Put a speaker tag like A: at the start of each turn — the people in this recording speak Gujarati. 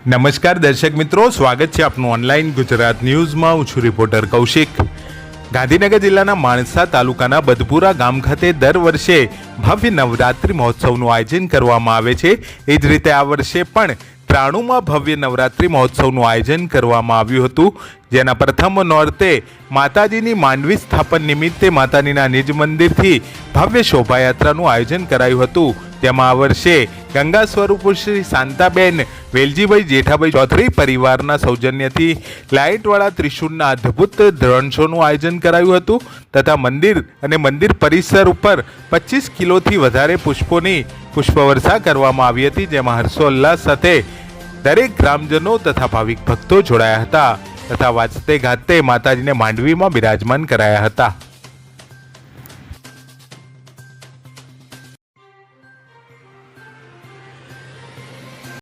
A: નમસ્કાર દર્શક મિત્રો, સ્વાગત છે આપનું ઓનલાઈન ગુજરાત ન્યૂઝમાં. હું છું રિપોર્ટર કૌશિક. ગાંધીનગર જિલ્લાના માણસા તાલુકાના બદપુરા ગામ ખાતે દર વર્ષે ભવ્ય નવરાત્રિ મહોત્સવનું આયોજન કરવામાં આવે છે. એ જ રીતે આ વર્ષે પણ 93માં ભવ્ય નવરાત્રિ મહોત્સવનું આયોજન કરવામાં આવ્યું હતું, જેના પ્રથમ નોરતે માતાજીની માંડવી સ્થાપન નિમિત્તે માતાજીના નિજ મંદિરથી ભવ્ય શોભાયાત્રાનું આયોજન કરાયું હતું. જેમાં આ વર્ષે ગંગા સ્વરૂપ શ્રી શાંતાબેન વેલજીભાઈ જેઠાભાઈ ચૌધરી પરિવારના સૌજન્યથી લાઇટવાળા ત્રિશુળના અદ્ભુત દ્રોણ શોનું આયોજન કરાયું હતું તથા મંદિર અને મંદિર પરિસર ઉપર 25 કિલોથી વધારે પુષ્પોની પુષ્પવર્ષા કરવામાં આવી હતી, જેમાં હર્ષોલ્લાસ સાથે દરેક ગ્રામજનો તથા ભાવિક ભક્તો જોડાયા હતા તથા વાજતે ગાજતે માતાજીને માંડવીમાં બિરાજમાન કરાયા હતા.